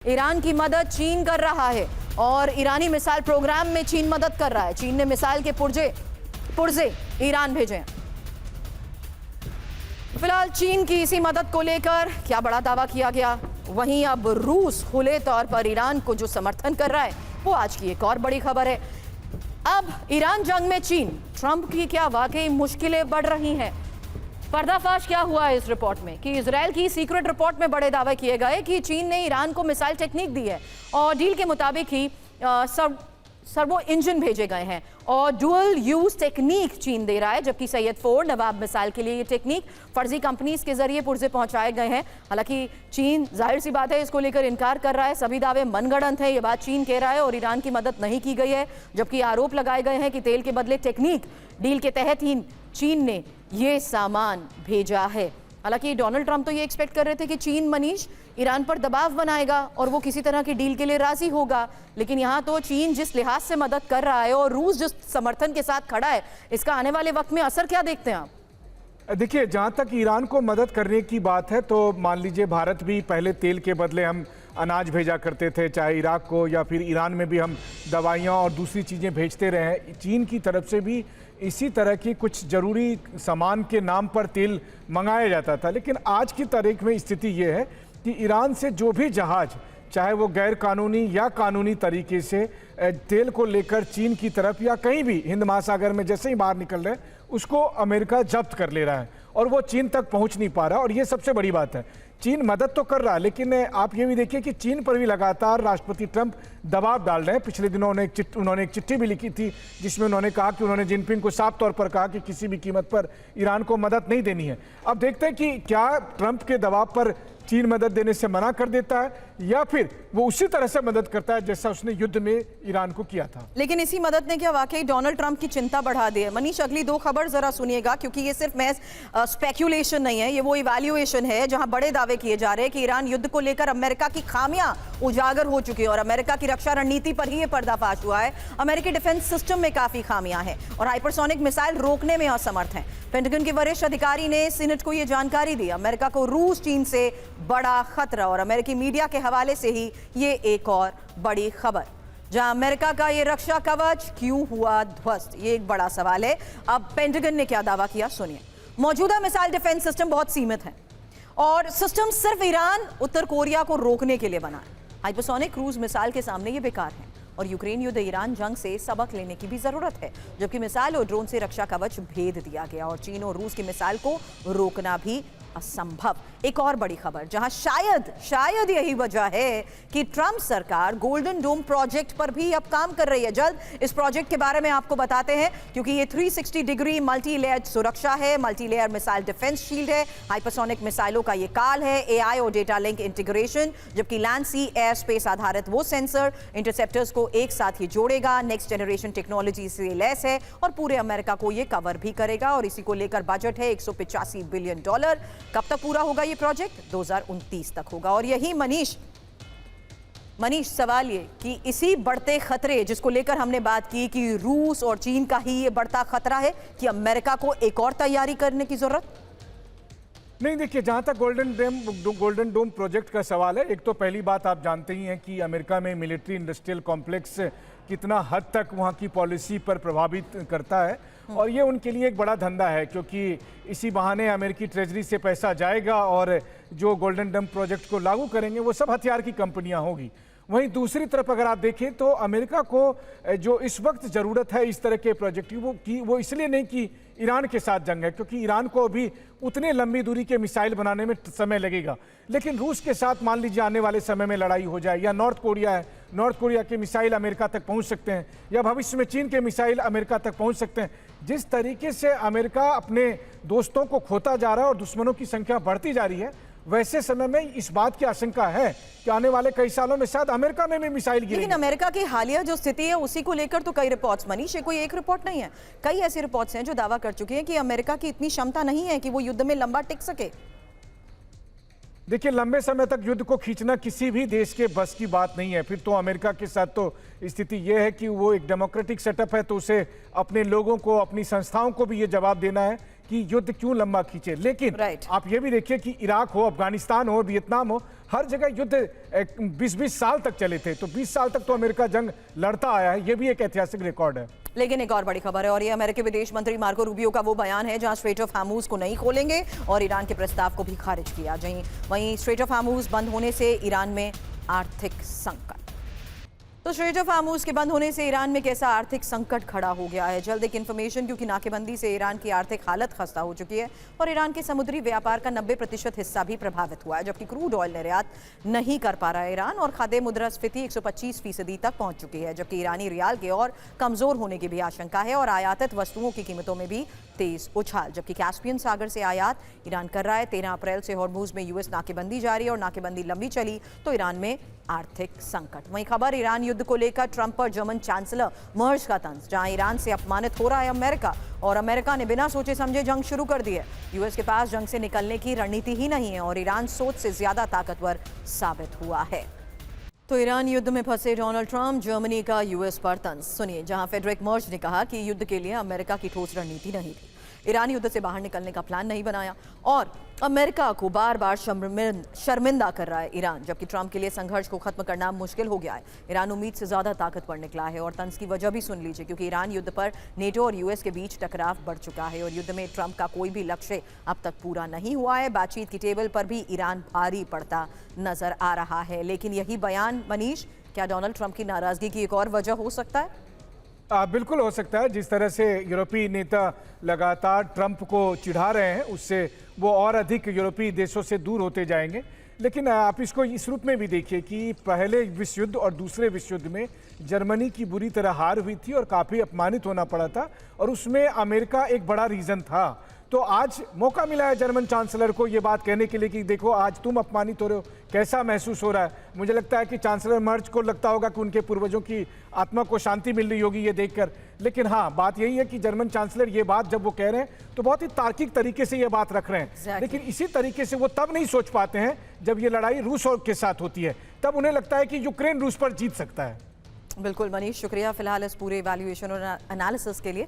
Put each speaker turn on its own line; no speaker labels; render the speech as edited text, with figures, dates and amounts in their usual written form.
Iran की मदद चीन कर रहा है और ईरानी मिसाइल प्रोग्राम में चीन मदद कर रहा है। चीन ने मिसाइल के पुर्जे ईरान भेजे हैं। फिलहाल चीन की इसी मदद को लेकर क्या बड़ा दावा किया गया, वहीं अब रूस खुले तौर पर ईरान को जो समर्थन कर रहा है वो आज की एक और बड़ी खबर है। अब ईरान जंग में चीन, ट्रंप की क्या वाकई मुश्किलें बढ़ रही हैं? पर्दाफाश क्या हुआ है इस रिपोर्ट में कि इजराइल की सीक्रेट रिपोर्ट में बड़े दावे किए गए कि चीन ने ईरान को मिसाइल टेक्निक दी है और डील के मुताबिक ही सर्वो इंजन भेजे गए हैं और डुअल यूज टेक्निक चीन दे रहा है, जबकि सैयद-4 नवाब मिसाइल के लिए ये टेक्निक फर्जी कंपनीज के जरिए पुर्जे पहुंचाए गए हैं। हालांकि चीन जाहिर सी बात है इसको लेकर इनकार कर रहा है, सभी दावे मनगढ़ंत हैं, ये बात चीन कह रहा है और ईरान की मदद नहीं की गई है, जबकि आरोप लगाए गए हैं कि तेल के बदले टेक्निक डील के तहत ही चीन ने ये सामान भेजा है। हालांकि डोनाल्ड ट्रंप तो ये एक्सपेक्ट कर रहे थे कि चीन मनीष ईरान पर दबाव बनाएगा और वो किसी तरह की डील के लिए राजी होगा, लेकिन यहाँ तो चीन जिस लिहाज से मदद कर रहा है और रूस जिस समर्थन के साथ खड़ा है, इसका आने वाले वक्त में असर क्या देखते हैं आप?
देखिए, जहाँ तक ईरान को मदद करने की बात है तो मान लीजिए भारत भी पहले तेल के बदले हम अनाज भेजा करते थे, चाहे इराक को या फिर ईरान में भी हम दवाइयाँ और दूसरी चीज़ें भेजते रहे हैं। चीन की तरफ से भी इसी तरह की कुछ ज़रूरी सामान के नाम पर तेल मंगाया जाता था, लेकिन आज की तारीख में स्थिति ये है कि ईरान से जो भी जहाज़, चाहे वो गैर कानूनी या कानूनी तरीके से तेल को लेकर चीन की तरफ या कहीं भी हिंद महासागर में जैसे ही बाहर निकल रहे हैं, उसको अमेरिका जब्त कर ले रहा है और वो चीन तक पहुंच नहीं पा रहा। और ये सबसे बड़ी बात है, चीन मदद तो कर रहा है, लेकिन आप ये भी देखिए कि चीन पर भी लगातार राष्ट्रपति ट्रंप दबाव डाल रहे हैं। पिछले दिनों उन्होंने एक चिट्ठी भी लिखी थी जिसमें उन्होंने कहा कि उन्होंने जिनपिंग को साफ तौर पर कहा कि किसी भी कीमत पर ईरान को मदद नहीं देनी है। अब देखते हैं कि क्या ट्रंप के दबाव पर चीन मदद देने से मना कर देता है या फिर वो उसी तरह से मदद करता है जैसा उसने युद्ध में ईरान को किया था।
लेकिन इसी मदद ने क्या वाकई डोनाल्ड ट्रंप की चिंता बढ़ा दी है? मनीष, अगली दो खबर जरा सुनिएगा, क्योंकि ये सिर्फ महज स्पेक्यूलेशन नहीं है, ये वो इवैल्यूएशन है जहां बड़े दावे किए जा रहे हैं कि ईरान युद्ध को लेकर अमेरिका की खामियां उजागर हो चुकी है और अमेरिका की रक्षा रणनीति पर ही ये पर्दाफाश हुआ है। अमेरिकी डिफेंस सिस्टम में काफी खामियां हैं और हाइपरसोनिक मिसाइल रोकने में असमर्थ हैं। पेंटागन के वरिष्ठ अधिकारी ने सीनेट को यह जानकारी दी। अमेरिका को रूस चीन से बड़ा खतरा और अमेरिकी मीडिया के हवाले से ही ये एक और बड़ी खबर, जहां अमेरिका का ये रक्षा कवच क्यों हुआ ध्वस्त, ये एक बड़ा सवाल है। अब पेंटागन ने क्या दावा किया सुनिए। मौजूदा मिसाइल डिफेंस सिस्टम बहुत सीमित है और सिस्टम सिर्फ ईरान उत्तर कोरिया को रोकने के लिए बना है। हाइपरसोनिक क्रूज मिसाइल के सामने ये बेकार है और यूक्रेन युद्ध ईरान जंग से सबक लेने की भी जरूरत है, जबकि मिसाइल और ड्रोन से रक्षा कवच भेद दिया गया और चीन और रूस की मिसाइल को रोकना भी असंभव। एक और बड़ी खबर, जहां शायद यही वजह है कि ट्रंप सरकार गोल्डन डोम प्रोजेक्ट पर भी अब काम कर रही है। जल्द इस प्रोजेक्ट के बारे में आपको बताते हैं, क्योंकि ये 360 डिग्री मल्टी लेयर सुरक्षा है, multi layer missile defence shield है, हाइपरसोनिक मिसाइलों का ये काल है, एआई और डेटा लिंक इंटीग्रेशन, जबकि लैंड सी एयर स्पेस आधारित वो सेंसर इंटरसेप्टर्स को एक साथ ही जोड़ेगा, नेक्स्ट जनरेशन टेक्नोलॉजी से लैस है और पूरे अमेरिका को ये कवर भी करेगा और इसी को लेकर बजट है $185 बिलियन। कब तक पूरा होगा ये प्रोजेक्ट? 2029 तक होगा। और यही मनीष सवाल ये कि इसी बढ़ते खतरे जिसको लेकर हमने बात की कि रूस और चीन का ही ये बढ़ता खतरा है कि अमेरिका को एक और तैयारी करने की जरूरत
नहीं। देखिए, जहां तक गोल्डन डोम प्रोजेक्ट का सवाल है, एक तो पहली बात आप जानते ही हैं कि अमेरिका में मिलिट्री इंडस्ट्रियल कॉम्प्लेक्स कितना हद तक वहां की पॉलिसी पर प्रभावित करता है और ये उनके लिए एक बड़ा धंधा है, क्योंकि इसी बहाने अमेरिकी ट्रेजरी से पैसा जाएगा और जो गोल्डन डोम प्रोजेक्ट को लागू करेंगे वो सब हथियार की कंपनियां होगी। वहीं दूसरी तरफ अगर आप देखें तो अमेरिका को जो इस वक्त ज़रूरत है इस तरह के प्रोजेक्ट की, वो इसलिए नहीं कि ईरान के साथ जंग है, क्योंकि ईरान को अभी उतने लंबी दूरी के मिसाइल बनाने में समय लगेगा, लेकिन रूस के साथ मान लीजिए आने वाले समय में लड़ाई हो जाए, या नॉर्थ कोरिया है, नॉर्थ कोरिया के मिसाइल अमेरिका तक पहुंच सकते हैं, या भविष्य में चीन के मिसाइल अमेरिका तक पहुंच सकते हैं। जिस तरीके से अमेरिका अपने दोस्तों को खोता जा रहा है और दुश्मनों की संख्या बढ़ती जा रही है, वैसे समय में इस बात की आशंका है कि आने वाले कई सालों में शायद अमेरिका में भी मिसाइल गिरेंगे।
लेकिन अमेरिका की हालिया जो स्थिति है उसी को लेकर तो कई रिपोर्ट्स, मनीष, ये कोई एक रिपोर्ट नहीं है, कई ऐसी रिपोर्ट्स हैं जो दावा कर चुकी हैं कि अमेरिका की इतनी क्षमता नहीं है कि वो युद्ध में लंबा टिक सके।
देखिए, लंबे समय तक युद्ध को खींचना किसी भी देश के बस की बात नहीं है। फिर तो अमेरिका के साथ तो स्थिति यह है कि वो एक डेमोक्रेटिक सेटअप है, तो उसे अपने लोगों को, अपनी संस्थाओं को भी ये जवाब देना है कि युद्ध क्यों लंबा खींचे। लेकिन आप ये भी देखिए कि इराक हो, अफगानिस्तान हो, वियतनाम हो, हर जगह युद्ध 20-20 साल तक चले थे, तो 20 साल तक तो अमेरिका जंग लड़ता आया है। ये भी एक ऐतिहासिक रिकॉर्ड है।
लेकिन एक और बड़ी खबर है और ये अमेरिकी विदेश मंत्री मार्को रूबियो का वो बयान है जहां स्ट्रेट ऑफ हार्मूज को नहीं खोलेंगे और ईरान के प्रस्ताव को भी खारिज किया। वहीं स्ट्रेट ऑफ हार्मूज बंद होने से ईरान में आर्थिक संकट। तो स्ट्रेट ऑफ हार्मूज के बंद होने से ईरान में कैसा आर्थिक संकट खड़ा हो गया है, जल्द एक इन्फॉर्मेशन, क्योंकि नाकेबंदी से ईरान की आर्थिक हालत खस्ता हो चुकी है और ईरान के समुद्री व्यापार का 90% हिस्सा भी प्रभावित हुआ है, जबकि क्रूड ऑयल निर्यात नहीं कर पा रहा है ईरान और खाद्य मुद्रास्फीति 125% तक पहुंच चुकी है, जबकि ईरानी रियाल के और कमजोर होने की भी आशंका है और आयातित वस्तुओं की कीमतों में भी तेज उछाल। जबकि कैस्पियन सागर से आयात ईरान कर रहा है। 13 अप्रैल से हॉर्मूज में यूएस नाकेबंदी जारी और नाकेबंदी लंबी चली तो ईरान में आर्थिक संकट। वहीं खबर ईरान युद्ध को लेकर ट्रंप पर जर्मन चांसलर मर्ज का तंज, जहां ईरान से अपमानित हो रहा है अमेरिका और अमेरिका ने बिना सोचे समझे जंग शुरू कर दी है। यूएस के पास जंग से निकलने की रणनीति ही नहीं है और ईरान सोच से ज्यादा ताकतवर साबित हुआ है। तो ईरान युद्ध में फंसे डोनाल्ड ट्रंप, जर्मनी का यूएस पर तंज। सुनिए, जहां फेडरिक मर्ज ने कहा कि युद्ध के लिए अमेरिका की ठोस रणनीति नहीं थी, ईरान युद्ध से बाहर निकलने का प्लान नहीं बनाया और अमेरिका को बार बार शर्मिंदा कर रहा है ईरान, जबकि ट्रंप के लिए संघर्ष को खत्म करना मुश्किल हो गया है। ईरान उम्मीद से ज्यादा ताकतवर निकला है और तंज की वजह भी सुन लीजिए, क्योंकि ईरान युद्ध पर नेटो और यूएस के बीच टकराव बढ़ चुका है और युद्ध में ट्रंप का कोई भी लक्ष्य अब तक पूरा नहीं हुआ है। बातचीत की टेबल पर भी ईरान भारी पड़ता नजर आ रहा है। लेकिन यही बयान, मनीष, क्या डोनाल्ड ट्रंप की नाराजगी की एक और वजह हो सकता है?
बिल्कुल हो सकता है। जिस तरह से यूरोपीय नेता लगातार ट्रंप को चिढ़ा रहे हैं, उससे वो और अधिक यूरोपीय देशों से दूर होते जाएंगे। लेकिन आप इसको इस रूप में भी देखिए कि पहले विश्व युद्ध और दूसरे विश्व युद्ध में जर्मनी की बुरी तरह हार हुई थी और काफ़ी अपमानित होना पड़ा था और उसमें अमेरिका एक बड़ा रीज़न था। तो आज मौका मिला है जर्मन चांसलर को ये बात कहने के लिए कि देखो आज तुम अपमानित हो रहे हो, कैसा महसूस हो रहा है। मुझे लगता है कि चांसलर मर्ज को लगता होगा कि उनके पूर्वजों की आत्मा को शांति मिल रही होगी ये देखकर। लेकिन हाँ, बात यही है कि जर्मन चांसलर ये बात जब वो कह रहे हैं तो बहुत ही तार्किक तरीके से ये बात रख रहे हैं। लेकिन इसी तरीके से वो तब नहीं सोच पाते हैं जब ये लड़ाई रूस और के साथ होती है, तब उन्हें लगता है कि यूक्रेन रूस पर जीत सकता है।
बिल्कुल मनीष, शुक्रिया फिलहाल इस पूरे इवैल्यूएशन और एनालिसिस के लिए।